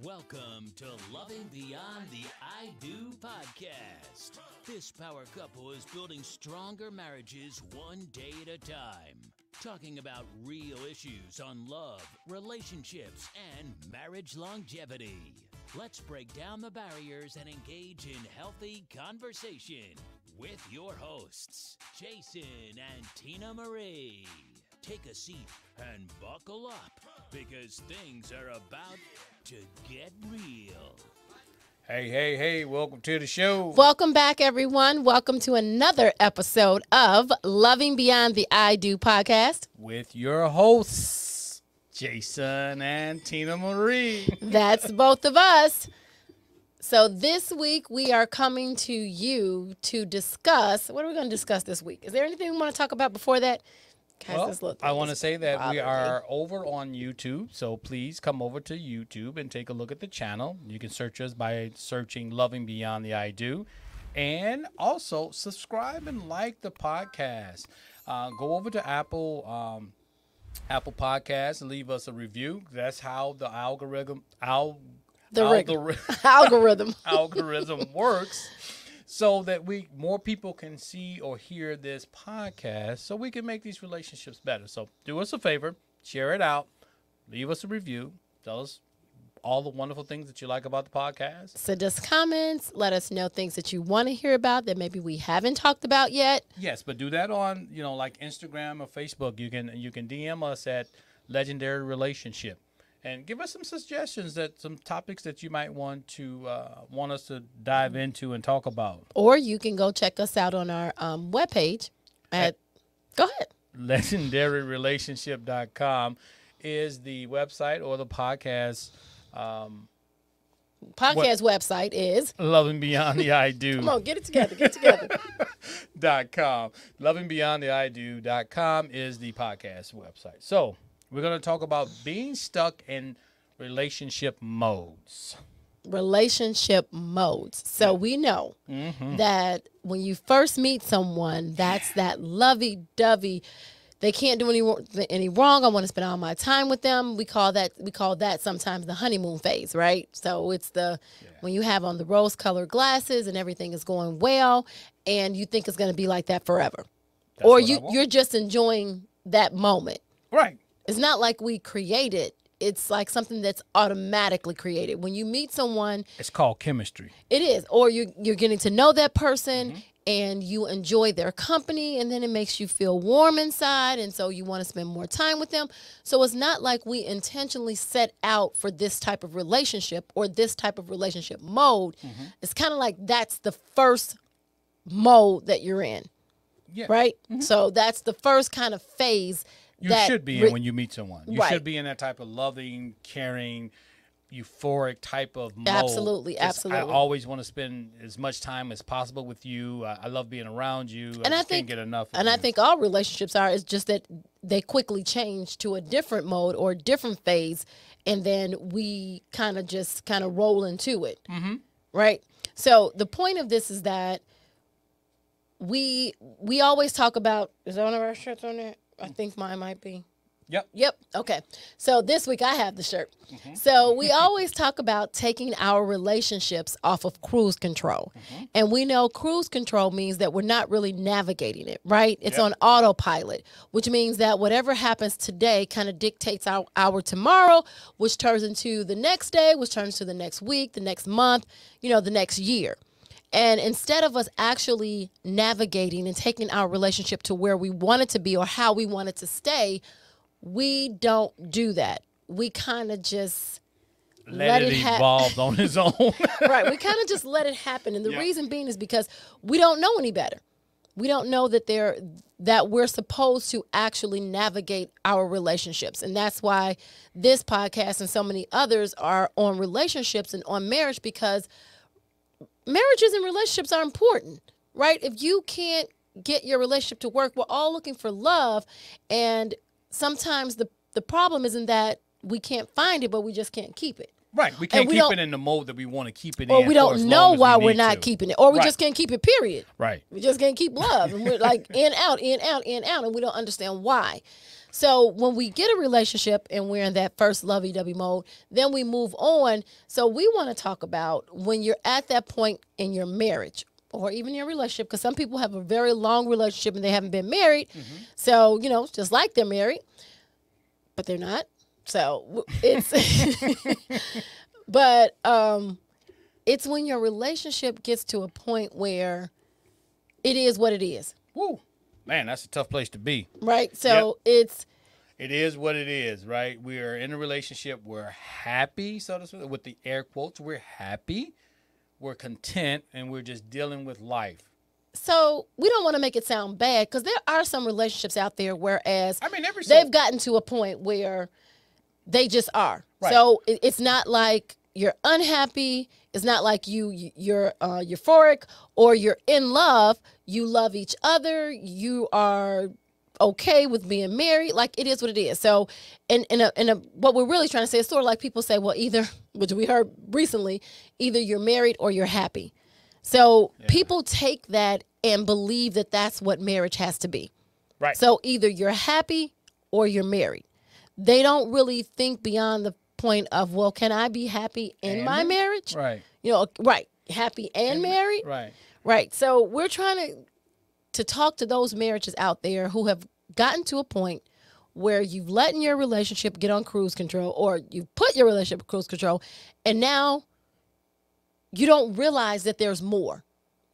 Welcome to Loving Beyond the I Do podcast. This power couple is building stronger marriages one day at a time. Talking about real issues on love, relationships, and marriage longevity. Let's break down the barriers and engage in healthy conversation with your hosts, Jason and Tina Marie. Take a seat and buckle up because things are about to get real. Hey, welcome to the show. Welcome back, everyone. Welcome to another episode of Loving Beyond the I Do podcast. With your hosts, Jason and Tina Marie. That's both of us. So this week we are coming to you to discuss, what are we going to discuss this week? Is there anything we want to talk about before that? Well, I want to say that we are over on YouTube, so please come over to YouTube and take a look at the channel. You can search us by searching Loving Beyond the I Do. And also subscribe and like the podcast. Go over to Apple Podcasts and leave us a review. That's how the algorithm works. So that more people can see or hear this podcast so we can make these relationships better. So do us a favor, share it out, leave us a review, tell us all the wonderful things that you like about the podcast. Send us comments, let us know things that you want to hear about that maybe we haven't talked about yet. Yes, but do that on, like Instagram or Facebook. You can DM us at Legendary Relationship. And give us some suggestions, some topics that you might want us to dive into and talk about. Or you can go check us out on our webpage go ahead. LegendaryRelationship.com is the website, or the podcast. Website is Loving Beyond the I Do. Come on, get it together. .com. LovingBeyondTheIDo.com is the podcast website. So we're going to talk about being stuck in relationship modes. So we know that when you first meet someone, that's that lovey-dovey. They can't do any wrong. I want to spend all my time with them. We call that sometimes the honeymoon phase, right? So it's when you have on the rose-colored glasses and everything is going well, and you think it's going to be like that forever, or you're just enjoying that moment, right? It's not like we create it. It's like something that's automatically created. When you meet someone, it's called chemistry. It is. Or you're getting to know that person and you enjoy their company, and then it makes you feel warm inside, and so you want to spend more time with them. So it's not like we intentionally set out for this type of relationship or this type of relationship mode. It's kind of like that's the first mode that you're in. Yeah. Right? So that's the first kind of phase you should be in when you meet someone. You should be in that type of loving, caring, euphoric type of mode. Absolutely. I always want to spend as much time as possible with you. I love being around you. And I can't get enough of you. And I think all relationships it's just that they quickly change to a different mode or a different phase, and then we kind of roll into it. Right? So the point of this is that we always talk about, is that one of our shirts on there? I think mine might be. Yep. Okay. So this week I have the shirt. So we always talk about taking our relationships off of cruise control. And we know cruise control means that we're not really navigating it, right? It's on autopilot, which means that whatever happens today kind of dictates our tomorrow, which turns into the next day, which turns to the next week, the next month, the next year. And instead of us actually navigating and taking our relationship to where we want it to be or how we want it to stay, we don't do that. We kind of just let it evolve on its own. Right. We kind of just let it happen. And the reason being is because we don't know any better. We don't know that we're supposed to actually navigate our relationships. And that's why this podcast and so many others are on relationships and on marriage, because marriages and relationships are important, right? If you can't get your relationship to work, we're all looking for love. And sometimes the problem isn't that we can't find it, but we just can't keep it. Right. We can't keep it in the mode that we want to keep it in. Or we don't know why we're not keeping it. Or we just can't keep it, period. Right. We just can't keep love. And we're like in, out, and we don't understand why. So when we get a relationship and we're in that first lovey-dovey mode, then we move on. So we want to talk about when you're at that point in your marriage or even your relationship, because some people have a very long relationship and they haven't been married. So, you know, just like they're married, but they're not. So it's, but it's when your relationship gets to a point where it is what it is. Woo. Man, that's a tough place to be. Right. So it is what it is, right? We are in a relationship. We're happy, so to speak, with the air quotes. We're happy. We're content, and we're just dealing with life. So we don't want to make it sound bad, because there are some relationships out there whereas they've gotten to a point where they just are. Right. So it's not like you're unhappy. It's not like you're euphoric or you're in love. You love each other. You are okay with being married. Like, it is what it is. So, what we're really trying to say is sort of like people say, well, either, which we heard recently, either you're married or you're happy. So people take that and believe that that's what marriage has to be. Right. So either you're happy or you're married. They don't really think beyond the point of, well, can I be happy in my marriage? Right. You know, right. Happy and married. Right. Right. So we're trying to talk to those marriages out there who have gotten to a point where you've let your relationship get on cruise control, or you've put your relationship on cruise control, and now you don't realize that there's more.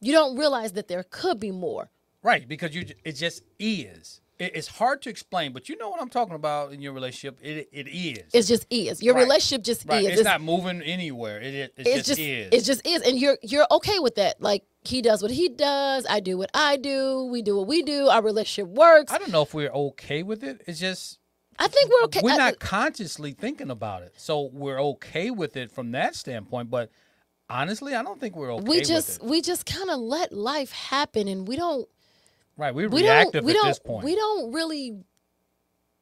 You don't realize that there could be more. Right, because it just is. It's hard to explain, but you know what I'm talking about in your relationship. It is. It just is. Your relationship just is. It's not moving anywhere. It just is. It just is, and you're okay with that. Like, he does what he does. I do what I do. We do what we do. Our relationship works. I don't know if we're okay with it. It's just, I think we're okay. We're not consciously thinking about it, so we're okay with it from that standpoint. But honestly, I don't think we're okay with it. We just kind of let life happen, and we don't. Right, we're reactive at this point. We don't really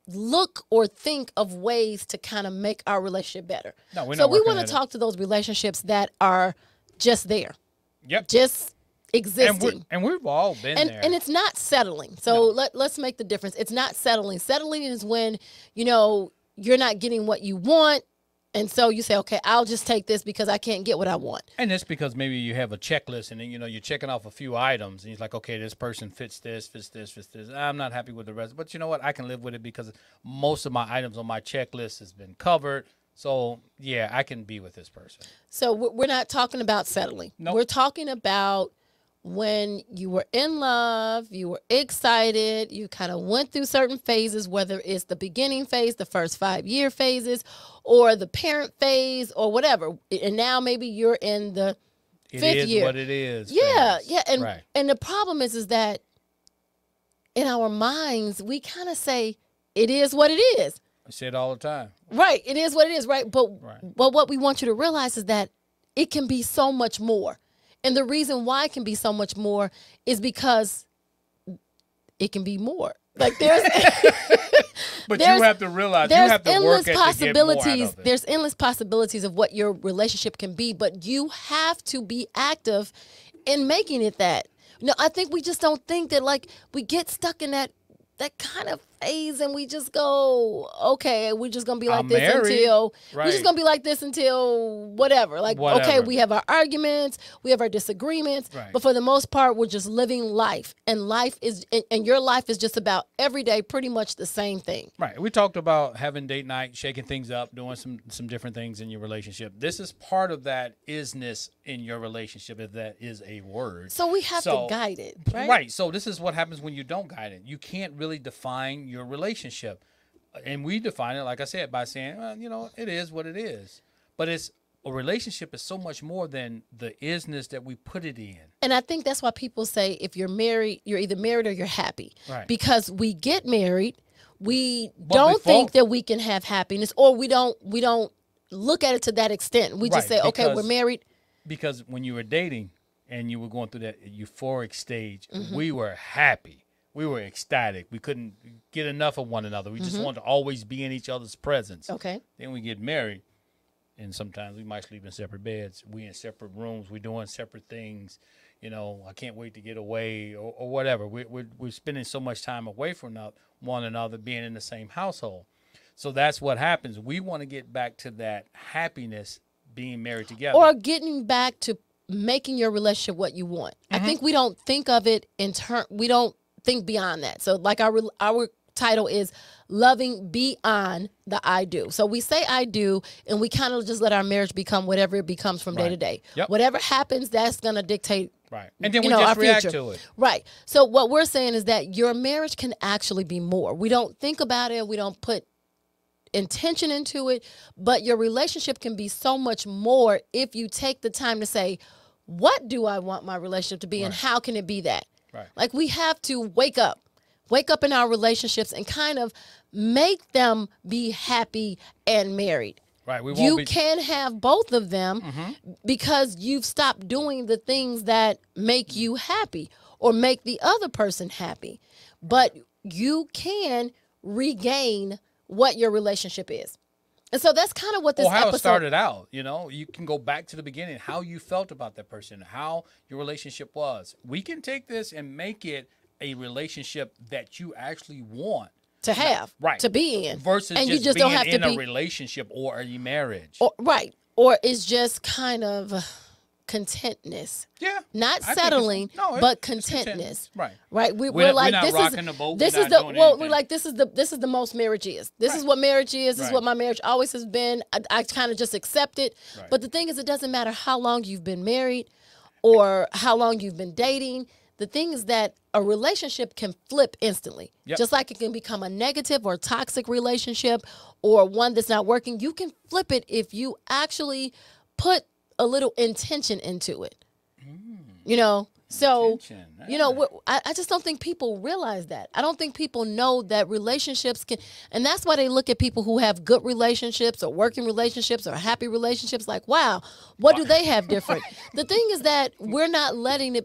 look or think of ways to kind of make our relationship better. No, we're not. So we want to talk to those relationships that are just there. Yep. Just existing. And we've all been there. And it's not settling. So let's make the difference. It's not settling. Settling is when, you know, you're not getting what you want. And so you say, okay, I'll just take this because I can't get what I want. And it's because maybe you have a checklist, and then, you know, you're checking off a few items, and you're like, okay, this person fits this, fits this, fits this. I'm not happy with the rest. But you know what? I can live with it because most of my items on my checklist has been covered. So, yeah, I can be with this person. So we're not talking about settling. Nope. We're talking about when you were in love, you were excited, you kind of went through certain phases, whether it's the beginning phase, the first 5-year phases, or the parent phase, or whatever. And now maybe you're in the 5th year. It is what it is. Yeah, phase. Yeah. And the problem is that in our minds, we kind of say, it is what it is. I say it all the time. Right. It is what it is, right? But what we want you to realize is that it can be so much more. And the reason why it can be so much more is because it can be more. Like, there's but you have to realize you have to work at to get more out of it. There's endless possibilities of what your relationship can be, but you have to be active in making it that. No, I think we just don't think that, like, we get stuck in that kind of phase, and we just go, okay, we're just gonna be like this until we're just gonna be like this until whatever. Like, okay, we have our arguments, we have our disagreements, but for the most part, we're just living life, and your life is just about every day pretty much the same thing. Right. We talked about having date night, shaking things up, doing some different things in your relationship. This is part of that isness in your relationship, if that is a word. So we have to guide it, right? Right. So this is what happens when you don't guide it. You can't really define your relationship, and we define it, like I said, by saying, well, you know, it is what it is. But a relationship is so much more than the isness that we put it in. And I think that's why people say, if you're married, you're either married or you're happy. Right. Because we get married, we don't think that we can have happiness, or we don't look at it to that extent. We just say, okay, we're married. Because when you were dating and you were going through that euphoric stage, we were happy. We were ecstatic. We couldn't get enough of one another. We just wanted to always be in each other's presence. Okay. Then we get married, and sometimes we might sleep in separate beds. We in separate rooms. We doing separate things. you know, I can't wait to get away or whatever. We're spending so much time away from one another, being in the same household. So that's what happens. We want to get back to that happiness being married together. Or getting back to making your relationship what you want. I think we don't think of it we don't think beyond that. So like our title is Loving Beyond the I Do. So we say I do, and we kind of just let our marriage become whatever it becomes from day to day. Yep. Whatever happens, that's going to dictate and then we just react future. to it. Right. So what we're saying is that your marriage can actually be more. We don't think about it. We don't put intention into it, but your relationship can be so much more if you take the time to say, what do I want my relationship to be, and how can it be that? Right. Like, we have to wake up in our relationships and kind of make them be happy and married. Right. You can have both of them because you've stopped doing the things that make you happy or make the other person happy. But you can regain what your relationship is. And so that's kind of what this how episode... it started out. You know, you can go back to the beginning, how you felt about that person, how your relationship was. We can take this and make it a relationship that you actually want to have, to be in, versus and just you just being don't have in to a relationship or a marriage. Or it's just kind of contentness. Yeah. Not settling, but contentness. Right. We're like, not this rocking is the boat. This is the we're like, this is the most marriage is. This is what marriage is. This is what my marriage always has been. I kind of just accept it. But the thing is, it doesn't matter how long you've been married or how long you've been dating. The thing is that a relationship can flip instantly. Just like it can become a negative or toxic relationship or one that's not working. You can flip it if you actually put a little intention into it. You know? So, you know, I just don't think people realize that. I don't think people know that relationships can, and that's why they look at people who have good relationships or working relationships or happy relationships like, wow, what do they have different? The thing is that we're not letting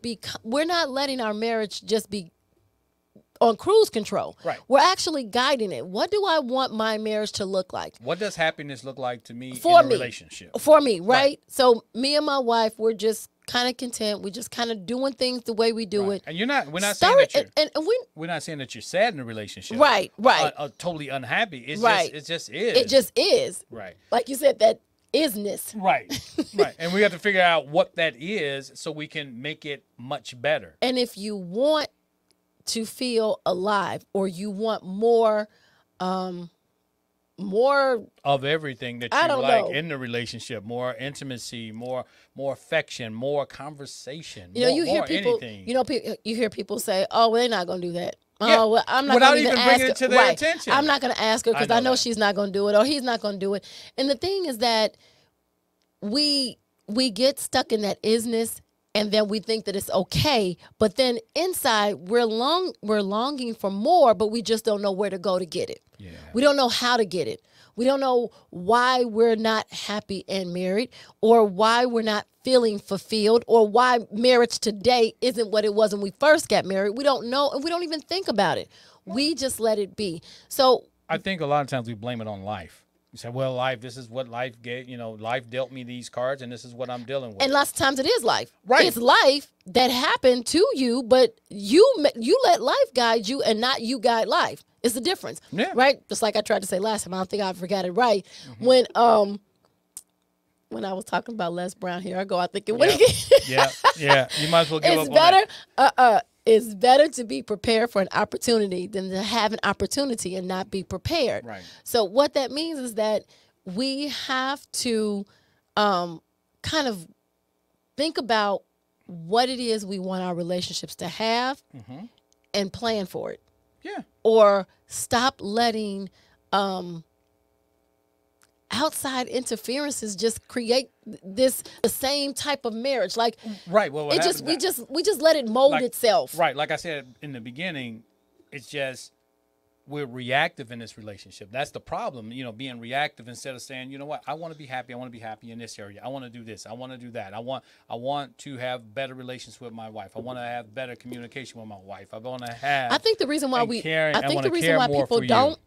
our marriage just be on cruise control. We're actually guiding it. What do I want my marriage to look like? What does happiness look like to me for in a relationship? For me, right? So me and my wife, we're just kind of content. We're just kind of doing things the way we do it. And we're not saying that we're not saying that you're sad in a relationship. Right. Totally unhappy. It's just is. It just is. Right. Like you said, that isness. Right. And we have to figure out what that is so we can make it much better. And if you want to feel alive, or you want more of everything that you like in the relationship, more intimacy, more affection, more conversation. You know, you hear people. You know, you hear people say, "Oh, well, they're not going to do that." Oh, well, I'm not going to even ask her. To their attention. I'm not going to ask her because I know she's not going to do it, or he's not going to do it. And the thing is that we get stuck in that isness. And then we think that it's okay, but then inside we're longing for more, but we just don't know where to go to get it. Yeah. We don't know how to get it. We don't know why we're not happy and married, or why we're not feeling fulfilled, or why marriage today isn't what it was when we first got married. We don't know, and we don't even think about it. We just let it be. So I think a lot of times we blame it on life. You say, well, life, this is what life gave, life dealt me these cards, and this is what I'm dealing with. And lots of times it is life. Right. It's life that happened to you, but you let life guide you and not you guide life. It's the difference. Yeah. Right? Just like I tried to say last time. I don't think I forgot it right. When I was talking about Les Brown, here I go. I think it went again. Yeah. You might as well give up on that. It's better to be prepared for an opportunity than to have an opportunity and not be prepared. Right. So what that means is that we have to kind of think about what it is we want our relationships to have and plan for it. Yeah. Or stop letting outside interferences just create the same type of marriage. Like, right. Well, we just let it mold itself. Right. Like I said in the beginning, it's just we're reactive in this relationship. That's the problem. Being reactive instead of saying, you know what, I want to be happy. I want to be happy in this area. I want to do this. I want to do that. I want to have better relations with my wife. I want to have better communication with my wife. I want to have. I think the reason why people don't.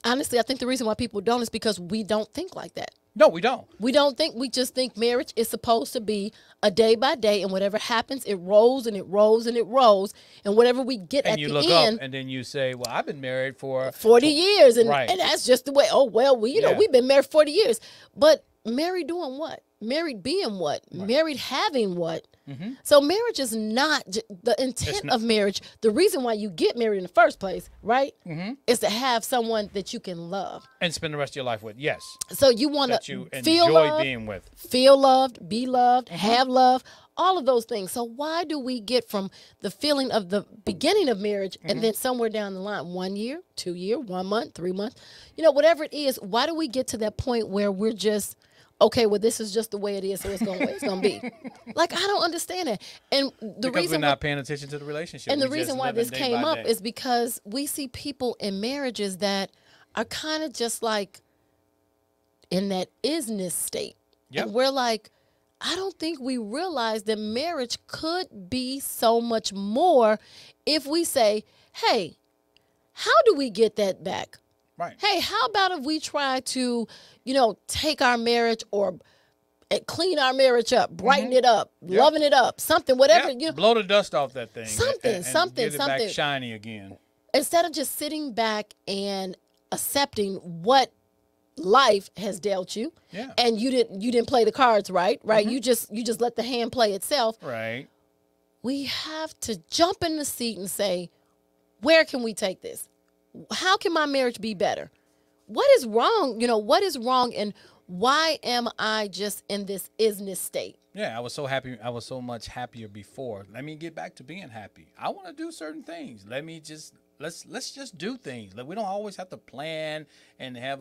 Honestly, I think the reason why people don't is because we don't think like that. No, we don't. We don't think, we just think marriage is supposed to be a day by day, and whatever happens, it rolls and it rolls and it rolls. And whatever we get at the end. And you look up and then you say, well, I've been married for 40 years. And, right. and that's just the way, oh, well, we, you know, we've been married 40 years. But married doing what? Married being what? Right. Married having what? Mm-hmm. So marriage is not the intent of marriage. The reason why you get married in the first place, right, is to have someone that you can love and spend the rest of your life with. Yes. So you want to feel loved, being with, feel loved, be loved, have love, all of those things. So why do we get from the feeling of the beginning of marriage and then somewhere down the line, 1 year, 2 year, 1 month, 3 months, you know, whatever it is, why do we get to that point where we're just, okay, well, this is just the way it is, so it's going to be. Like, I don't understand it. And the because reason we're not paying attention to the relationship. And the reason why this came up is because we see people in marriages that are kind of just like in that isness state. Yep. And we're like, I don't think we realize that marriage could be so much more if we say, hey, how do we get that back? Right. Hey, how about if we try to, you know, take our marriage or clean our marriage up, brighten it up, loving it up, something, whatever. Yep. You know, blow the dust off that thing. Something, and get it back shiny again. Instead of just sitting back and accepting what life has dealt you, and you didn't play the cards right. You just let the hand play itself. Right. We have to jump in the seat and say, where can we take this? How can my marriage be better? What is wrong? You know, what is wrong, and why am I just in this isness state? Yeah, I was so happy. I was so much happier before. Let me get back to being happy. I want to do certain things. Let's just do things. Like, we don't always have to plan and have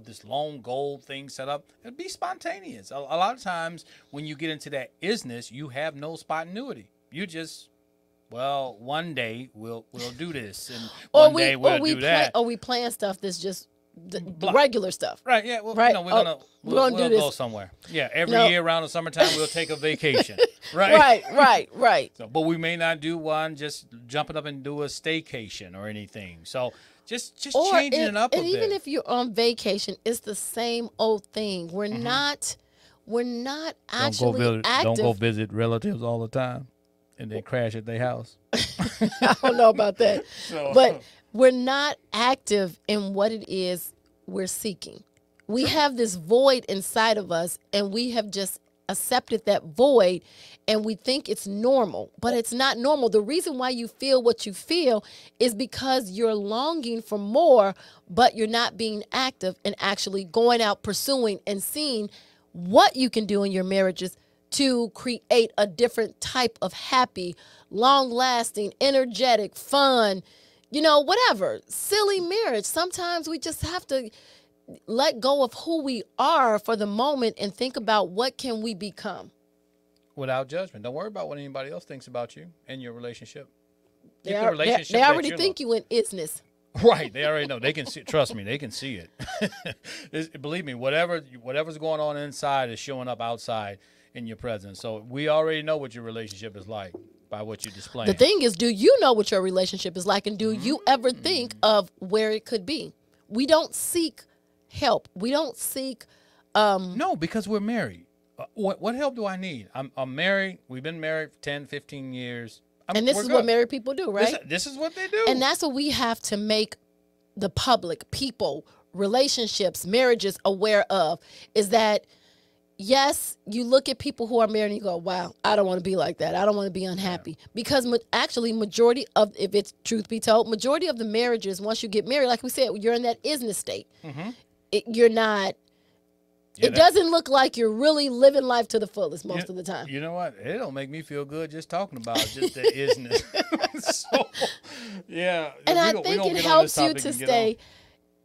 this long goal thing set up. It'd be spontaneous. A lot of times when you get into that isness, you have no spontaneity. You just, well, one day we'll do this, and one day we'll do that. Or we plan stuff that's just the regular stuff. Right, yeah. Well, right? You know, we'll go somewhere. Yeah, every year around the summertime we'll take a vacation. Right? Right. So, but we may not do one just jumping up and do a staycation or anything. So just changing it up a bit. And even if you're on vacation, it's the same old thing. We're not actually active. Don't go visit relatives all the time and then crash at their house. I don't know about that. But we're not active in what it is we're seeking. We have this void inside of us, and we have just accepted that void, and we think it's normal, but it's not normal. The reason why you feel what you feel is because you're longing for more, but you're not being active and actually going out, pursuing, and seeing what you can do in your marriages to create a different type of happy, long-lasting, energetic, fun, you know, whatever, silly marriage. Sometimes we just have to let go of who we are for the moment and think about what can we become. Without judgment. Don't worry about what anybody else thinks about you and your relationship. They already think you in isness. Right. They already know. They can see. Trust me, they can see it. Believe me, whatever's going on inside is showing up outside in your presence. So we already know what your relationship is like by what you display. The thing is, do you know what your relationship is like, and do you ever think of where it could be? We don't seek help. We don't seek no, because we're married. What help do I need? I'm married. We've been married for 10, 15 years. And this is what married people do, right? This is what they do. And that's what we have to make the public, people, relationships, marriages aware of, is that, yes, you look at people who are married and you go, wow, I don't want to be like that. I don't want to be unhappy. Yeah. Because actually majority of, if it's truth be told, majority of the marriages, once you get married, like we said, you're in that isness state. Mm-hmm. You're not, it doesn't look like you're really living life to the fullest most of the time. You know what? It don't make me feel good just talking about just the isness. So, yeah. And I think it helps you to stay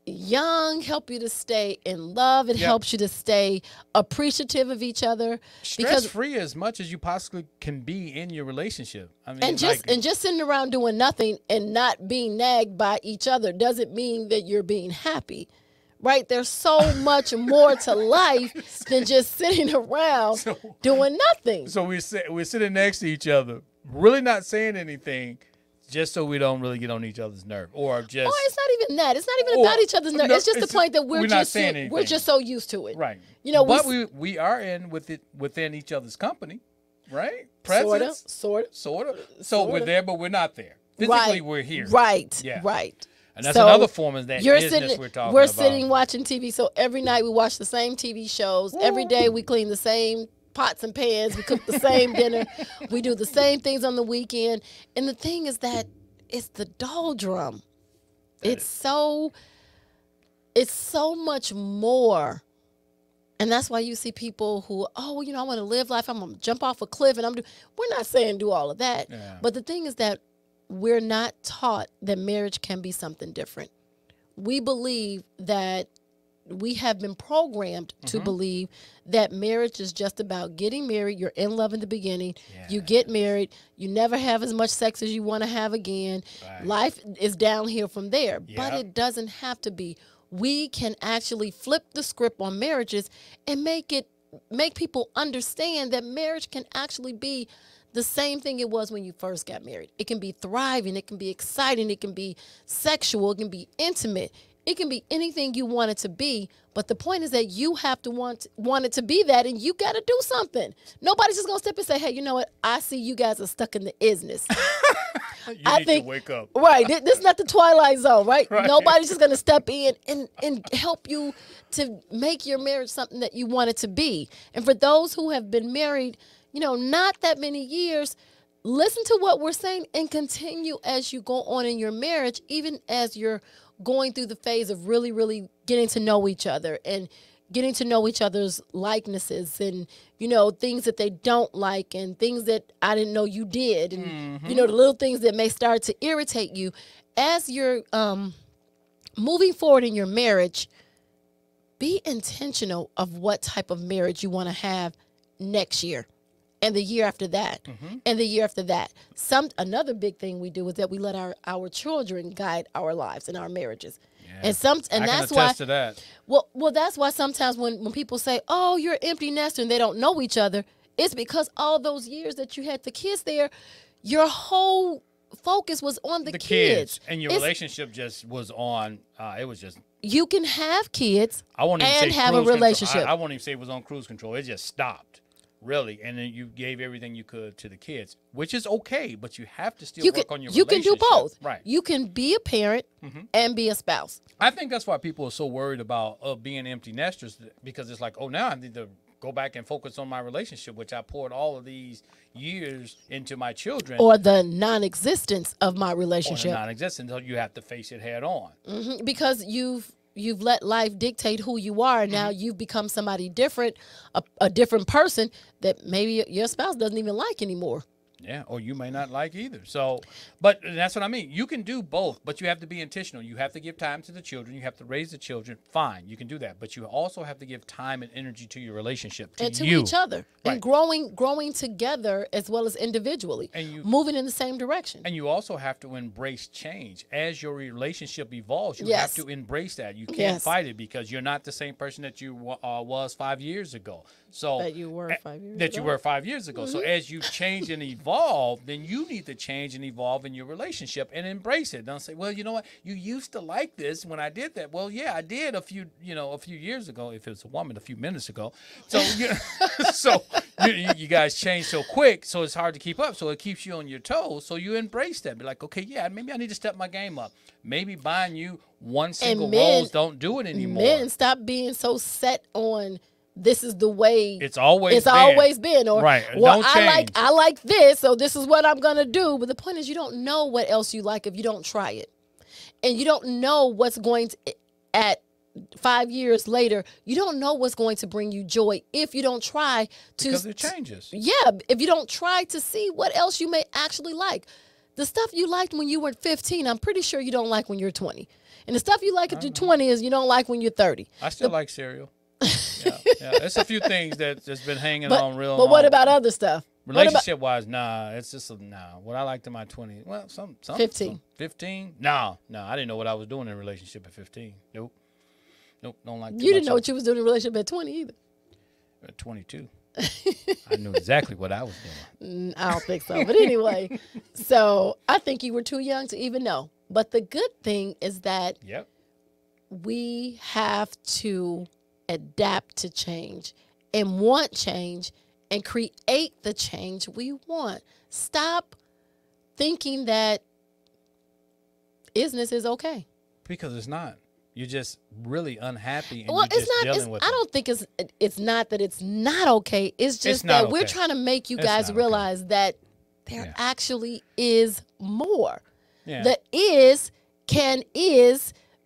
young, help you to stay in love. It helps you to stay appreciative of each other. Stress-free as much as you possibly can be in your relationship. I mean, and just sitting around doing nothing and not being nagged by each other doesn't mean that you're being happy. Right? There's so much more to life than just sitting around doing nothing. So we're sitting next to each other, really not saying anything, just so we don't really get on each other's nerve, or just. Oh, it's not even that. It's not even about each other's nerve. No, it's just the point that we're just so used to it, right? You know, but we are within each other's company, right? Presence, sort of. So we're there, but we're not there. Physically, we're here. Right. Yeah. Right. And that's another form of that business we're talking about. We're sitting watching TV. So every night we watch the same TV shows. Every day we clean the same pots and pans. We cook the same dinner. We do the same things on the weekend. And the thing is that it's the dulldrum. It's so much more. And that's why you see people who, I want to live life. I'm going to jump off a cliff. And we're not saying do all of that. Yeah. But the thing is that we're not taught that marriage can be something different. We believe that we have been programmed to believe that marriage is just about getting married. You're in love in the beginning. Yeah. You get married. You never have as much sex as you want to have again. Right. Life is downhill from there. Yep. But it doesn't have to be. We can actually flip the script on marriages and make people understand that marriage can actually be the same thing it was when you first got married. It can be thriving. It can be exciting. It can be sexual. It can be intimate. It can be anything you want it to be. But the point is that you have to want it to be that, and you got to do something. Nobody's just going to step and say, hey, you know what? I see you guys are stuck in the isness. I think to wake up. Right. This is not the Twilight Zone, right? Nobody's just going to step in and help you to make your marriage something that you want it to be. And for those who have been married, not that many years, listen to what we're saying and continue as you go on in your marriage, even as you're going through the phase of really, really getting to know each other and getting to know each other's likenesses and, things that they don't like and things that I didn't know you did. And, the little things that may start to irritate you. As you're moving forward in your marriage, be intentional of what type of marriage you want to have next year. And the year after that, and the year after that. Another big thing we do is that we let our children guide our lives and our marriages. Yeah. And that's why. To that. Well, that's why sometimes when people say, "Oh, you're an empty nester," and they don't know each other, it's because all those years that you had the kids there, your whole focus was on the kids, and your relationship just was on. It was just. You can have kids and have a relationship. I won't even say it was on cruise control. It just stopped. Really, and then you gave everything you could to the kids, which is okay, but you have to still work on your relationship. You can do both. Right. You can be a parent and be a spouse. I think that's why people are so worried about being empty nesters, because it's like, now I need to go back and focus on my relationship, which I poured all of these years into my children. Or the non-existence of my relationship. Or the non-existence, so you have to face it head on. Because you've let life dictate who you are, and now you've become somebody different, a different person that maybe your spouse doesn't even like anymore. Yeah, or you may not like either. So, but that's what I mean. You can do both, but you have to be intentional. You have to give time to the children. You have to raise the children. Fine, you can do that. But you also have to give time and energy to your relationship, to each other. Right. And growing together as well as individually. And moving in the same direction. And you also have to embrace change. As your relationship evolves, you have to embrace that. You can't fight it, because you're not the same person that you was 5 years ago. So that you were 5 years ago. That you were 5 years ago. So as you change and evolve, then you need to change and evolve in your relationship and embrace it. Don't say, well, you know what? You used to like this when I did that. Well, yeah, I did a few years ago. If it was a woman, a few minutes ago. So, you guys change so quick, so it's hard to keep up. So it keeps you on your toes. So you embrace that. Be like, okay, yeah, maybe I need to step my game up. Maybe buying you one single rose don't do it anymore. Men, stop being so set on this is the way it's always been, or right. Well, I like this, so this is what I'm gonna do. But the point is, you don't know what else you like if you don't try it, and you don't know what's going to at 5 years later. You don't know what's going to bring you joy if you don't try to. Because it changes. Yeah, if you don't try to see what else you may actually like. The stuff you liked when you were 15, I'm pretty sure you don't like when you're 20, and the stuff you like at your 20 is you don't like when you're 30. I still like cereal. Yeah. It's a few things that's been hanging on real. But what about other stuff? Relationship wise, nah. It's just what I liked in my 20s. Well, some 15. 15? No. I didn't know what I was doing in a relationship at 15. Nope. Don't like. You didn't know what you was doing in a relationship at 20 either. At 22. I knew exactly what I was doing. I don't think so. But anyway, so I think you were too young to even know. But the good thing is that Yep. we have to adapt to change and want change and create the change we want. Stop thinking that isness is okay. Because it's not. You're just really unhappy, and Well, you're it's just not. dealing with I it. don't think it's not that it's not okay. It's just not that we're okay. trying to make you It's guys not okay. realize that there Yeah. actually is more. Yeah. The is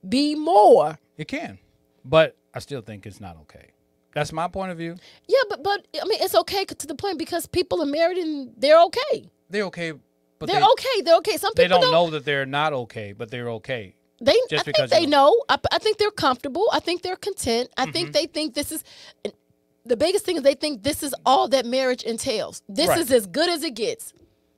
be more. It can, but I still think it's not okay. That's my point of view. Yeah, but I mean, it's okay to the point because people are married and they're okay. They're okay, but They're okay. They're okay. Some they people don't know that they're not okay, but they're okay. I just think because they you know. I think they're comfortable. I think they're content. I think they think this is. The biggest thing is they think this is all that marriage entails. This Right. is as good as it gets.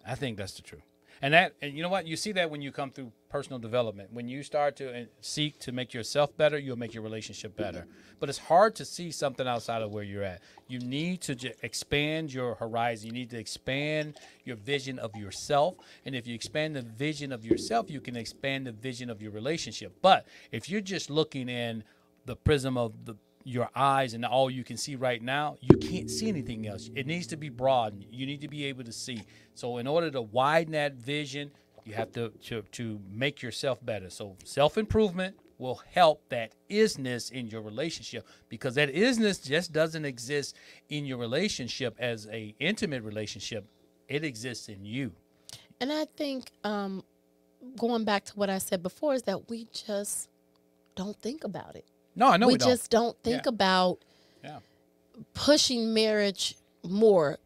I think that's the truth. And you know what? You see that when you come through personal development. When you start to seek to make yourself better, you'll make your relationship better. But it's hard to see something outside of where you're at. You need to expand your horizon. You need to expand your vision of yourself. And if you expand the vision of yourself, you can expand the vision of your relationship. But if you're just looking in the prism of your eyes and all you can see right now, you can't see anything else. It needs to be broadened. You need to be able to see. So in order to widen that vision, you have to make yourself better. So self-improvement will help that isness in your relationship, because that isness just doesn't exist in your relationship as a intimate relationship. It exists in you. And I think going back to what I said before is that we just don't think about it. No, I know we just don't think about pushing marriage more.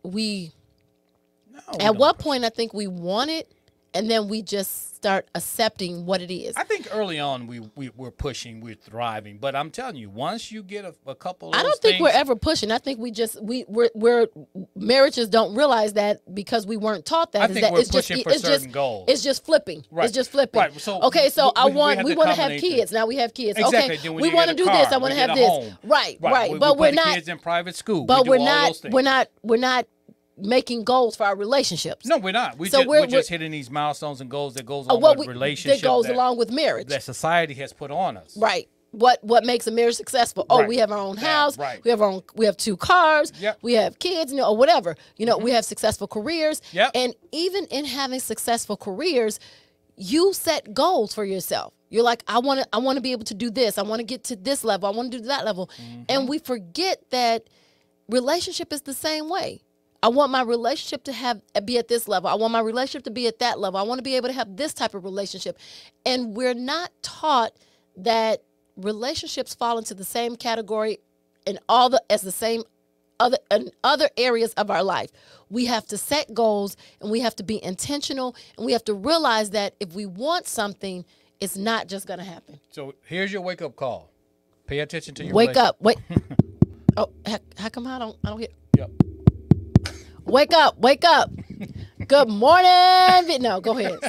At what point I think we want it, and then we just start accepting what it is. I think early on we're pushing, we're thriving, but I'm telling you, once you get a couple of those I don't think things, we're ever pushing. I think we're marriages don't realize that because we weren't taught that. I think we're pushing for certain goals. It's just flipping. Right. It's just flipping. Right. So okay, so we want have to to have combine kids. Now we have kids. Exactly. Okay, Then when we you want to get a do car, this. I want we to get have a this. home. Right. We But put we're the not. kids in private school. But we do all those things. we're not making goals for our relationships. No, we're not. We're just hitting these milestones and goals that goes on with relationship that goes along with marriage that society has put on us. Right. What makes a marriage successful? Oh, Right. we have our own house. Right. We have 2 cars. Yep. We have kids, or whatever. We have successful careers. Yep. And even in having successful careers, you set goals for yourself. You're like, I want to be able to do this. I want to get to this level. I want to do that level. And we forget that relationship is the same way. I want my relationship to be at this level. I want my relationship to be at that level. I want to be able to have this type of relationship. And we're not taught that relationships fall into the same category in other areas of our life. We have to set goals, and we have to be intentional, and we have to realize that if we want something, it's not just going to happen. So here's your wake up call. Pay attention to your Wake up. Wait. Oh, how come I don't hear? Yep. Wake up. Good morning. No, go ahead.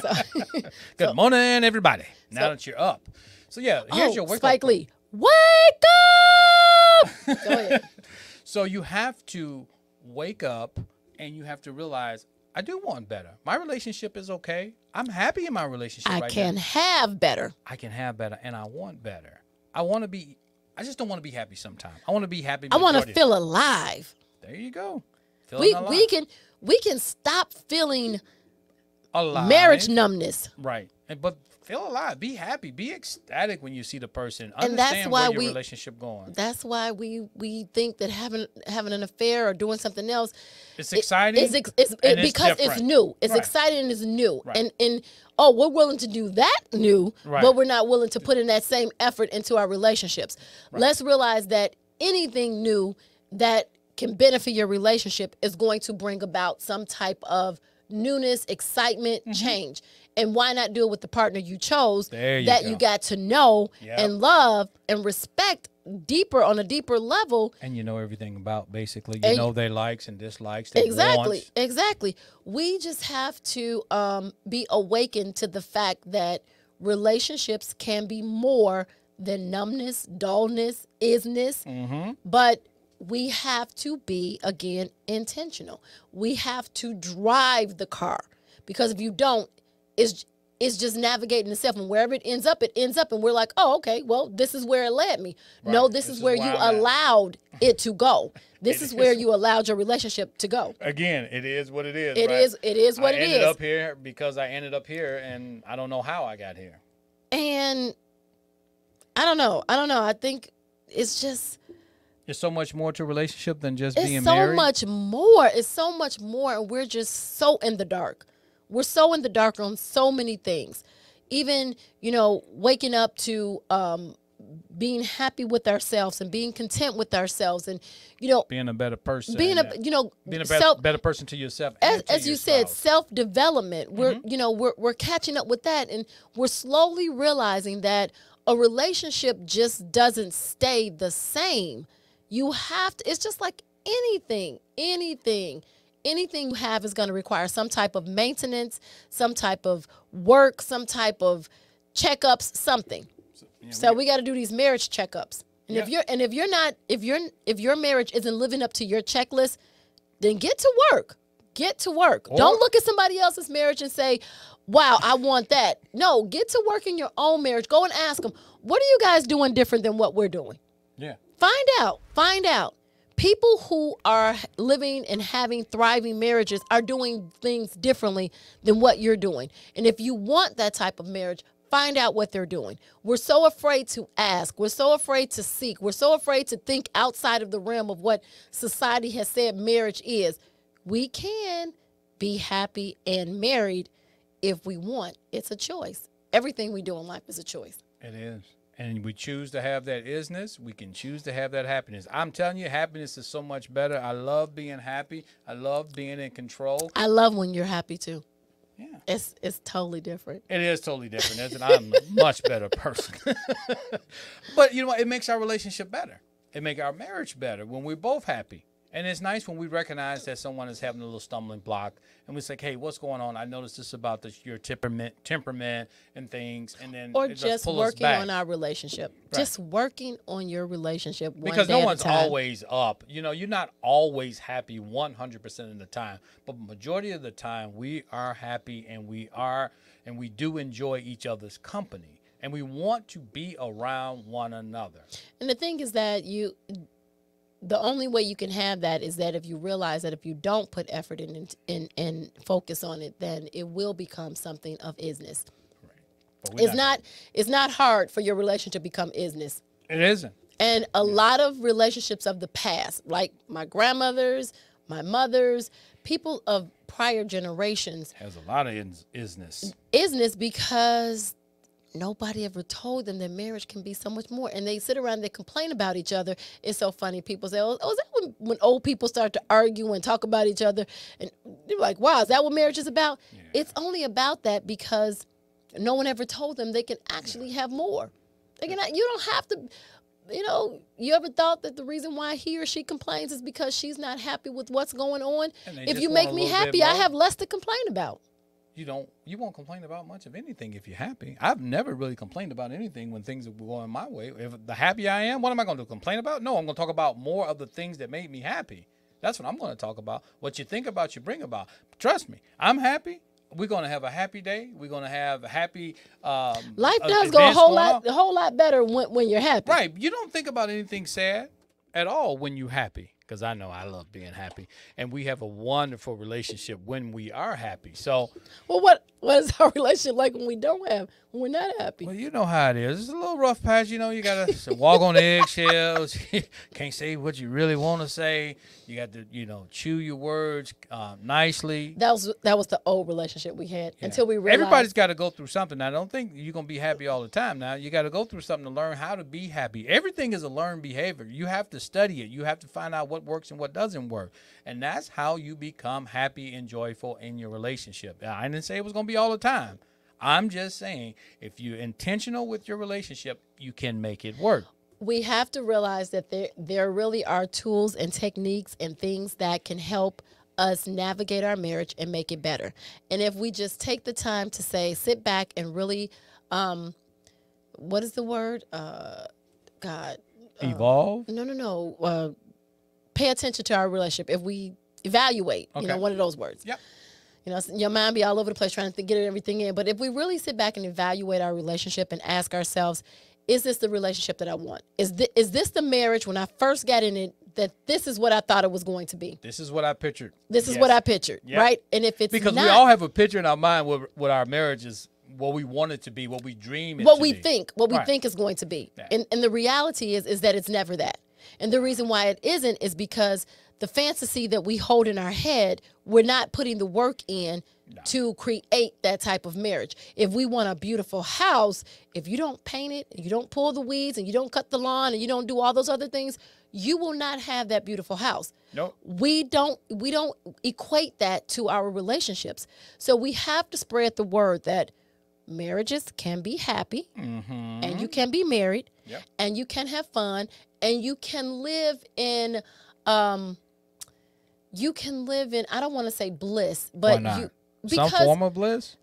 Good morning, everybody. Now that you're up. So here's your wake Spike up. Lee. Wake up. Go ahead. So you have to wake up and you have to realize, I do want better. My relationship is okay. I'm happy in my relationship right now. I can have better. I can have better, and I want better. I just don't want to be happy sometimes. I want to be happy. I want to feel alive. There you go. We can stop feeling alive. Marriage numbness. Right. But feel alive. Be happy. Be ecstatic when you see the person. And that's Understand why where your relationship going. That's why we think that having an affair or doing something else, it's exciting. It's because different. it's new. It's Right. exciting and it's new. Right. And we're willing to do that new, Right. but we're not willing to put in that same effort into our relationships. Right. Let's realize that anything new that can benefit your relationship is going to bring about some type of newness, excitement, change. And why not do it with the partner you chose you got to know and love and respect on a deeper level. And you know everything about, basically. You know their likes and dislikes, their wants. Exactly. We just have to be awakened to the fact that relationships can be more than numbness, dullness, isness. But we have to be, again, intentional. We have to drive the car, because if you don't, it's just navigating itself, and wherever it ends up, and we're like, oh, okay, well, this is where it led me. Right. No, this is where you allowed it to go. This is where you allowed your relationship to go. Again, it is what it is. It is what it is. I ended up here because I ended up here, and I don't know how I got here. And I don't know. I think it's just... There's so much more to a relationship than just being married. It's so much more, and we're just so in the dark. We're so in the dark on so many things. Even, waking up to being happy with ourselves and being content with ourselves, and, being a better person. Being a better person to yourself. As you said, self-development. We're catching up with that, and we're slowly realizing that a relationship just doesn't stay the same. You have to, it's just like anything you have is going to require some type of maintenance, some type of work, some type of checkups, something. So we got to do these marriage checkups. And if your marriage isn't living up to your checklist, then get to work. Don't look at somebody else's marriage and say, wow, I want that. No, get to work in your own marriage. Go and ask them, what are you guys doing different than what we're doing? Yeah. Find out. People who are living and having thriving marriages are doing things differently than what you're doing. And if you want that type of marriage, find out what they're doing. We're so afraid to ask. We're so afraid to seek. We're so afraid to think outside of the realm of what society has said marriage is. We can be happy and married if we want. It's a choice. Everything we do in life is a choice. It is. And we choose to have that isness. We can choose to have that happiness. I'm telling you, happiness is so much better. I love being happy. I love being in control. I love when you're happy too. Yeah. It's totally different. It is totally different, isn't it? I'm a much better person. But you know what? It makes our relationship better. It makes our marriage better when we're both happy. And it's nice when we recognize that someone is having a little stumbling block, and we say, hey, what's going on? I noticed this about your temperament and things. And then or just working on our relationship. Right. Just working on your relationship one because day no at one's a time. always up. You're not always happy 100% of the time. But majority of the time, we are happy, and we do enjoy each other's company. And we want to be around one another. And the thing is that the only way you can have that is that if you realize that if you don't put effort in and focus on it, then it will become something of isness. Right. It's not hard for your relationship to become isness. It isn't. And a lot of relationships of the past, like my grandmothers, my mothers, people of prior generations, has a lot of isness. Isness because nobody ever told them that marriage can be so much more. And they sit around and they complain about each other. It's so funny. People say, oh, is that when old people start to argue and talk about each other? And they're like, wow, is that what marriage is about? Yeah. It's only about that because no one ever told them they can actually have more. You don't have to, you ever thought that the reason why he or she complains is because she's not happy with what's going on? If you make me happy, I have less to complain about. You won't complain about much of anything if you're happy. I've never really complained about anything when things are going my way. If the happy I am, what am I going to complain about? No, I'm going to talk about more of the things that made me happy. That's what I'm going to talk about. What you think about, you bring about. Trust me, I'm happy. We're going to have a happy day. We're going to have a happy life does go a whole lot better when you're happy. Right. You don't think about anything sad at all when you're happy. Because I know I love being happy, and we have a wonderful relationship when we are happy. So, well, what is our relationship like when we're not happy? Well, you know how it is. It's a little rough patch. You got to walk on eggshells. Can't say what you really want to say. You got to, chew your words nicely. That was the old relationship we had until we realized. Everybody's got to go through something. Now, I don't think you're going to be happy all the time. Now, you got to go through something to learn how to be happy. Everything is a learned behavior. You have to study it. You have to find out what works and what doesn't work. And that's how you become happy and joyful in your relationship. Now, I didn't say it was going to be all the time. I'm just saying if you're intentional with your relationship, you can make it work. We have to realize that there really are tools and techniques and things that can help us navigate our marriage and make it better. And if we just take the time to sit back and really, what is the word? Evolve? No. pay attention to our relationship, if we evaluate, you know, one of those words. Yep. You know, your mind be all over the place trying to get everything in. But if we really sit back and evaluate our relationship and ask ourselves, is this the relationship that I want? Is this the marriage when I first got in it, that this is what I thought it was going to be? This is what I pictured. This is what I pictured, right? And if it's because not, we all have a picture in our mind what our marriage is, what we want it to be, what we dream it what to we be. think, what we think is going to be. Yeah. And the reality is that it's never that. And the reason why it isn't is because the fantasy that we hold in our head, we're not putting the work in to create that type of marriage. If we want a beautiful house, if you don't paint it, you don't pull the weeds, and you don't cut the lawn, and you don't do all those other things, you will not have that beautiful house. Nope. We don't equate that to our relationships. So we have to spread the word that marriages can be happy, and you can be married, and you can have fun, and you can live in I don't want to say bliss, but some form of bliss.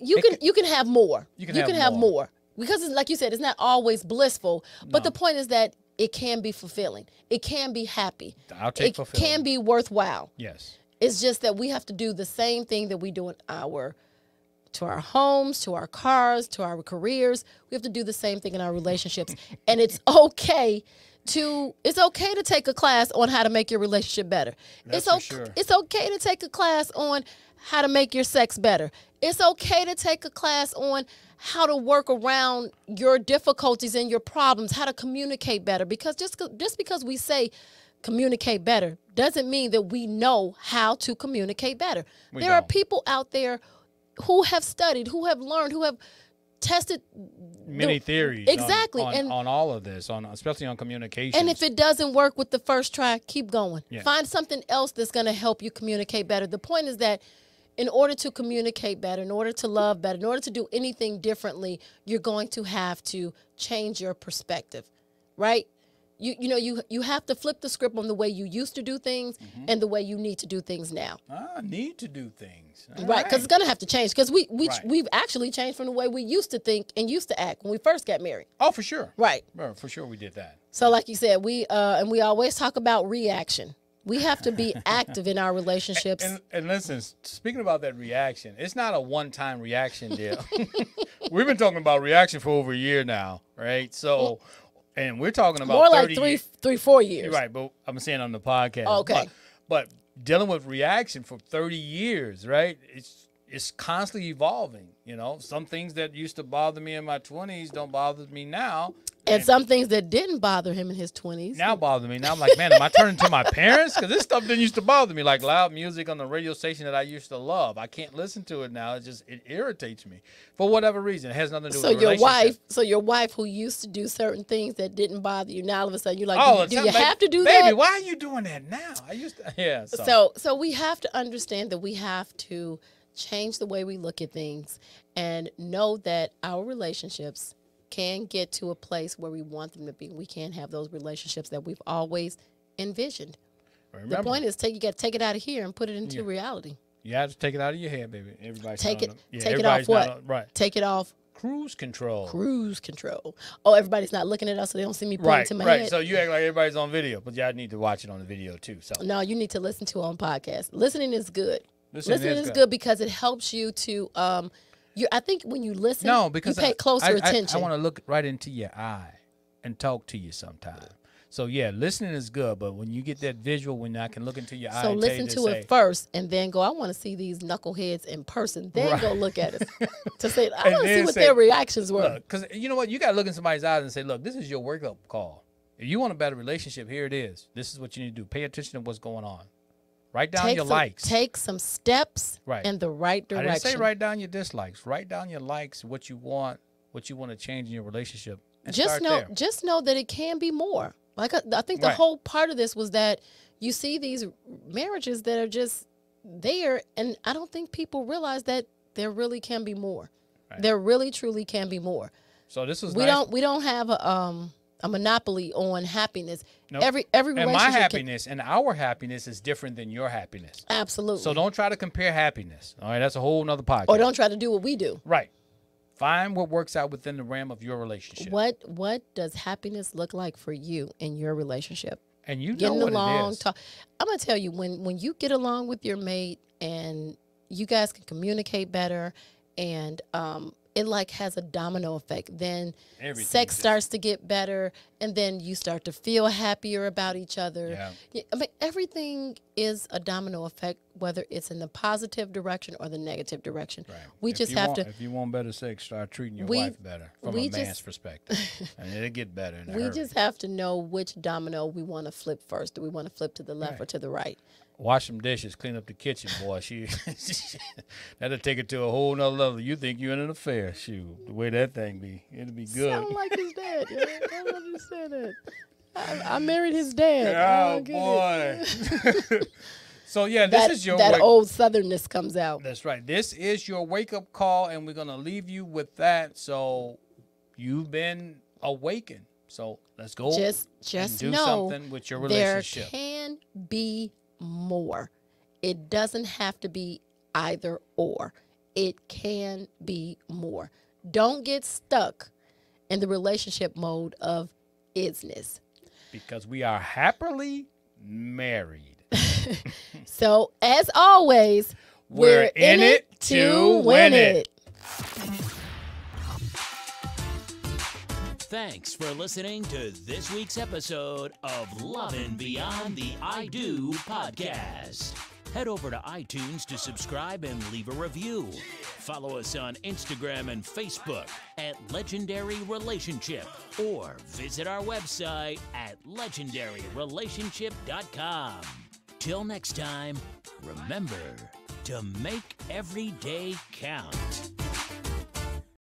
You can have more. You can have more because it's, like you said, it's not always blissful. But the point is that it can be fulfilling. It can be happy. I'll take fulfilling. It can be worthwhile. Yes. It's just that we have to do the same thing that we do to our homes, to our cars, to our careers. We have to do the same thing in our relationships. And it's okay to take a class on how to make your relationship better. It's okay to take a class on how to make your sex better. It's okay to take a class on how to work around your difficulties and your problems, how to communicate better. Because just because we say communicate better doesn't mean that we know how to communicate better. There are people out there who have studied, who have learned, who have tested many theories exactly on all of this, especially on communication. And if it doesn't work with the first try, keep going. Yeah. Find something else that's going to help you communicate better. The point is that in order to communicate better, in order to love better, in order to do anything differently, you're going to have to change your perspective, right? You have to flip the script on the way you used to do things and the way you need to do things now. Need to do things. Right, because it's going to have to change. Because we've actually changed from the way we used to think and used to act when we first got married. Oh, for sure. Right. For sure we did that. So like you said, we always talk about reaction. We have to be active in our relationships. And listen, speaking about that reaction, it's not a one-time reaction deal. We've been talking about reaction for over a year now, right? So... And we're talking about more like 4 years. Right, but I'm saying on the podcast. Okay. But dealing with reaction for 30 years, right? It's constantly evolving, you know. Some things that used to bother me in my 20s don't bother me now. And some things that didn't bother him in his 20s. Now bother me. Now I'm like, man, am I turning to my parents? Because this stuff didn't used to bother me, like loud music on the radio station that I used to love. I can't listen to it now. It irritates me for whatever reason. It has nothing to do with the relationship. So your wife who used to do certain things that didn't bother you, now all of a sudden you're like, do you like, have to do baby, that? Baby, why are you doing that now? I used to, yeah. So we have to understand that we have to change the way we look at things and know that our relationships can get to a place where we want them to be. We can't have those relationships that we've always envisioned. Remember, the point is, you got to take it out of here and put it into reality. You have to take it out of your head, baby. Everybody's take it off what? Right. Take it off. Cruise control. Cruise control. Oh, everybody's not looking at us, so they don't see me pointing to my head. Right. So you act like everybody's on video, but y'all need to watch it on the video too. So no, you need to listen to it on podcast. Listening is good. Listening is good because it helps you to. I think when you listen, because you pay closer attention. I want to look right into your eye and talk to you sometime. So yeah, listening is good, but when you get that visual, when I can look into your eye, so and listen to it first, and then go. I want to see these knuckleheads in person. Then go look at us to say. I want to see what their reactions were. Because you know what, you got to look in somebody's eyes and say, "Look, this is your wake-up call. If you want a better relationship, here it is. This is what you need to do. Pay attention to what's going on. Write down your likes. Take some steps in the right direction. I didn't say write down your dislikes. Write down your likes, what you want to change in your relationship. And just know that it can be more. Like I think the whole part of this was that you see these marriages that are just there, and I don't think people realize that there really can be more. Right. There really truly can be more. So this is we don't have a monopoly on happiness. Nope. Every relationship and my happiness and our happiness is different than your happiness. Absolutely. So don't try to compare happiness. All right, that's a whole nother podcast. Or don't try to do what we do. Right. Find what works out within the realm of your relationship. What does happiness look like for you in your relationship? And you know Getting what along, it is. I'm gonna tell you, when you get along with your mate and you guys can communicate better, and it like has a domino effect. Then sex starts to get better, and then you start to feel happier about each other. Yeah. I mean, everything is a domino effect, whether it's in the positive direction or the negative direction. Right. We just have to. If you want better sex, start treating your wife better from a man's perspective, and it'll get better. In a hurry. Just have to know which domino we want to flip first. Do we want to flip to the left or to the right? Wash some dishes, clean up the kitchen, boy. That'll take it to a whole nother level. You think you're in an affair. Shoot, the way that thing be, it'll be good. Sound like his dad. Yeah. I don't understand that. I married his dad. Oh, boy. So, yeah, this is your... That old southernness comes out. That's right. This is your wake-up call, and we're going to leave you with that. So, you've been awakened. So, let's go just and do know something with your relationship. There can be more. It doesn't have to be either or. It can be more. Don't get stuck in the relationship mode of isness. Because we are happily married. So, as always, we're in it to win it. Thanks for listening to this week's episode of Lovin' Beyond the I Do podcast. Head over to iTunes to subscribe and leave a review. Follow us on Instagram and Facebook at Legendary Relationship, or visit our website at legendaryrelationship.com. Till next time, remember to make every day count.